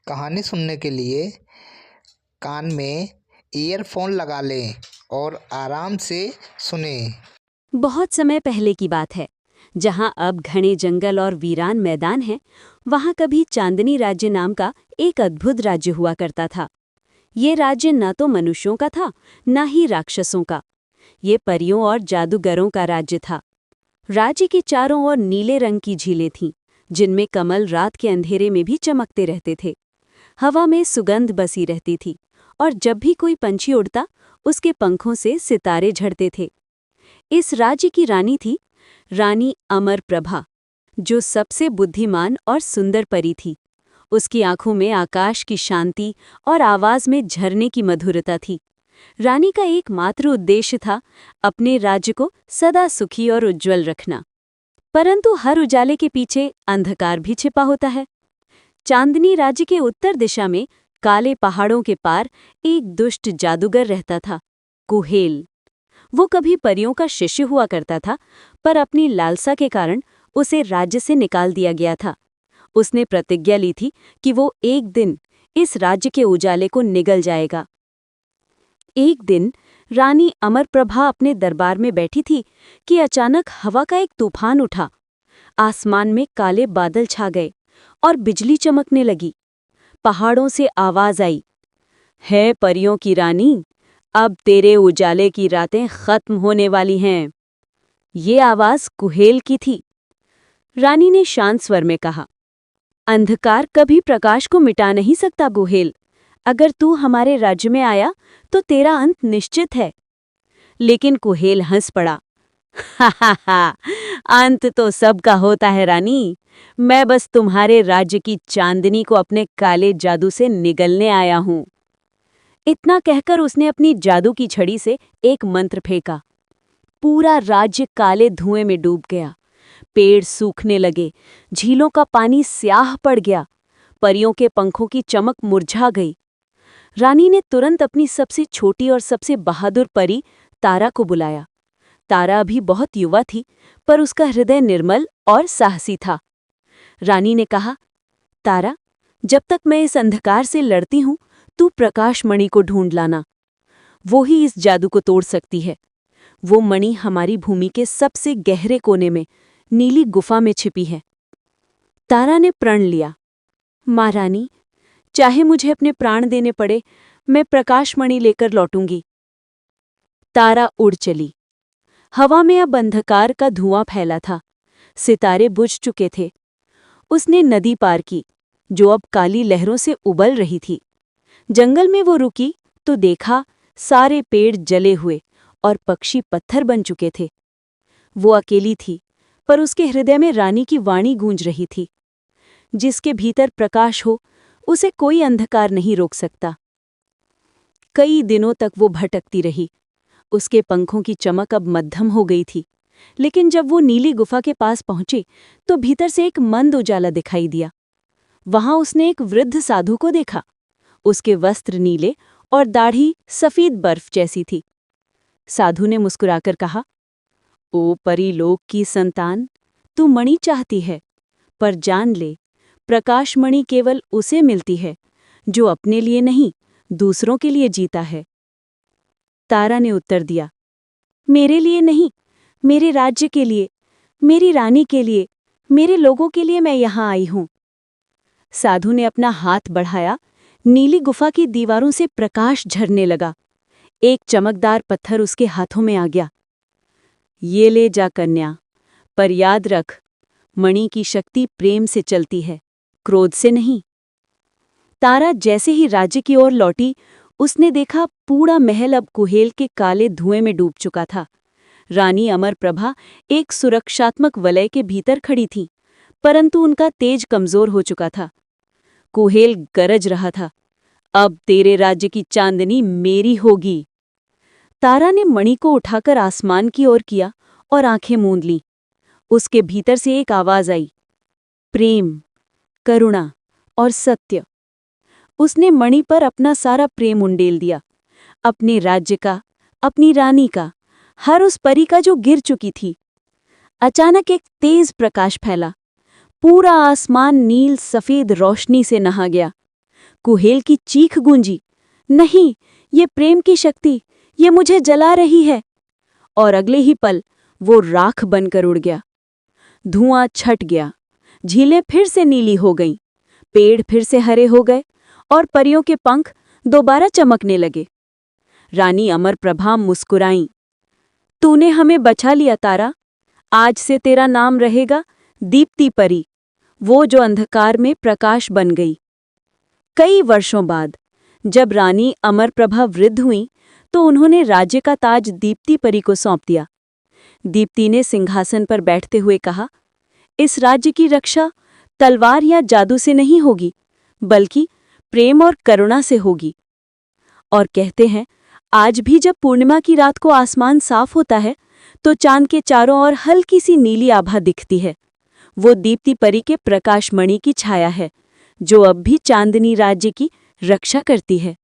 कहानी सुनने के लिए कान में ईयरफोन लगा लें और आराम से सुनें। बहुत समय पहले की बात है, जहाँ अब घने जंगल और वीरान मैदान हैं, वहाँ कभी चांदनी राज्य नाम का एक अद्भुत राज्य हुआ करता था। ये राज्य न तो मनुष्यों का था, न ही राक्षसों का। ये परियों और जादूगरों का राज्य था। राज्य के चारों ओर नीले रंग की झीलें थीं, जिनमें कमल रात के अंधेरे में भी चमकते रहते थे। हवा में सुगंध बसी रहती थी, और जब भी कोई पंछी उड़ता, उसके पंखों से सितारे झड़ते थे। इस राज्य की रानी थी रानी अमरप्रभा, जो सबसे बुद्धिमान और सुंदर परी थी। उसकी आंखों में आकाश की शांति और आवाज में झरने की मधुरता थी। रानी का एकमात्र उद्देश्य था अपने राज्य को सदा सुखी और उज्जवल रखना। परंतु हर उजाले के पीछे अंधकार भी छिपा होता है। चांदनी राज्य के उत्तर दिशा में काले पहाड़ों के पार एक दुष्ट जादूगर रहता था, कुहेल। वो कभी परियों का शिष्य हुआ करता था, पर अपनी लालसा के कारण उसे राज्य से निकाल दिया गया था। उसने प्रतिज्ञा ली थी कि वो एक दिन इस राज्य के उजाले को निगल जाएगा। एक दिन रानी अमरप्रभा अपने दरबार में बैठी थी कि अचानक हवा का एक तूफान उठा। आसमान में काले बादल छा गए और बिजली चमकने लगी। पहाड़ों से आवाज आई, है परियों की रानी, अब तेरे उजाले की रातें खत्म होने वाली हैं। ये आवाज कुहेल की थी। रानी ने शांत स्वर में कहा, अंधकार कभी प्रकाश को मिटा नहीं सकता कुहेल। अगर तू हमारे राज्य में आया तो तेरा अंत निश्चित है। लेकिन कुहेल हंस पड़ा, हा हा हा, अंत तो सबका होता है रानी। मैं बस तुम्हारे राज्य की चांदनी को अपने काले जादू से निगलने आया हूं। इतना कहकर उसने अपनी जादू की छड़ी से एक मंत्र फेंका। पूरा राज्य काले धुएं में डूब गया। पेड़ सूखने लगे, झीलों का पानी स्याह पड़ गया, परियों के पंखों की चमक मुरझा गई। रानी ने तुरंत अपनी सबसे छोटी और सबसे बहादुर परी तारा को बुलाया। तारा अभी बहुत युवा थी, पर उसका हृदय निर्मल और साहसी था। रानी ने कहा, तारा, जब तक मैं इस अंधकार से लड़ती हूं, तू प्रकाश मणि को ढूंढ लाना। वो ही इस जादू को तोड़ सकती है। वो मणि हमारी भूमि के सबसे गहरे कोने में नीली गुफा में छिपी है। तारा ने प्रण लिया, माँ रानी, चाहे मुझे अपने प्राण देने पड़े, मैं प्रकाशमणि लेकर लौटूंगी। तारा उड़ चली। हवा में अब अंधकार का धुआं फैला था। सितारे बुझ चुके थे। उसने नदी पार की, जो अब काली लहरों से उबल रही थी। जंगल में वो रुकी तो देखा सारे पेड़ जले हुए और पक्षी पत्थर बन चुके थे। वो अकेली थी, पर उसके हृदय में रानी की वाणी गूंज रही थी, जिसके भीतर प्रकाश हो, उसे कोई अंधकार नहीं रोक सकता। कई दिनों तक वो भटकती रही। उसके पंखों की चमक अब मध्यम हो गई थी, लेकिन जब वो नीली गुफा के पास पहुंची तो भीतर से एक मंद उजाला दिखाई दिया। वहां उसने एक वृद्ध साधु को देखा। उसके वस्त्र नीले और दाढ़ी सफेद बर्फ जैसी थी। साधु ने मुस्कुराकर कहा, ओ परीलोक की संतान, तू मणि चाहती है, पर जान ले, प्रकाश मणि केवल उसे मिलती है जो अपने लिए नहीं, दूसरों के लिए जीता है। तारा ने उत्तर दिया, मेरे लिए नहीं, मेरे राज्य के लिए, मेरी रानी के लिए, मेरे लोगों के लिए मैं यहाँ आई हूँ। साधु ने अपना हाथ बढ़ाया। नीली गुफा की दीवारों से प्रकाश झरने लगा। एक चमकदार पत्थर उसके हाथों में आ गया। ये ले जा कन्या, पर याद रख, मणि की शक्ति प्रेम से चलती है, क्रोध से नहीं। तारा जैसे ही राज्य की ओर लौटी, उसने देखा पूरा महल अब कुहेल के काले धुएं में डूब चुका था। रानी अमरप्रभा एक सुरक्षात्मक वलय के भीतर खड़ी थी, परंतु उनका तेज कमजोर हो चुका था। कुहेल गरज रहा था, अब तेरे राज्य की चांदनी मेरी होगी। तारा ने मणि को उठाकर आसमान की ओर किया और आंखें मूंद लीं। उसके भीतर से एक आवाज आई, प्रेम, करुणा और सत्य। उसने मणि पर अपना सारा प्रेम उंडेल दिया, अपने राज्य का, अपनी रानी का, हर उस परी का जो गिर चुकी थी। अचानक एक तेज प्रकाश फैला। पूरा आसमान नील सफेद रोशनी से नहा गया। कुहेल की चीख गूंजी, नहीं, ये प्रेम की शक्ति, ये मुझे जला रही है। और अगले ही पल वो राख बनकर उड़ गया। धुआं छट गया, झीलें फिर से नीली हो गईं, पेड़ फिर से हरे हो गए और परियों के पंख दोबारा चमकने लगे। रानी अमरप्रभा मुस्कुराईं, तूने हमें बचा लिया तारा, आज से तेरा नाम रहेगा दीप्ति परी, वो जो अंधकार में प्रकाश बन गई। कई वर्षों बाद जब रानी अमरप्रभा वृद्ध हुईं तो उन्होंने राज्य का ताज दीप्ति परी को सौंप दिया। दीप्ति ने सिंहासन पर बैठते हुए कहा, इस राज्य की रक्षा तलवार या जादू से नहीं होगी, बल्कि प्रेम और करुणा से होगी। और कहते हैं, आज भी जब पूर्णिमा की रात को आसमान साफ होता है तो चांद के चारों ओर हल्की सी नीली आभा दिखती है। वो दीप्ति परी के प्रकाशमणि की छाया है, जो अब भी चांदनी राज्य की रक्षा करती है।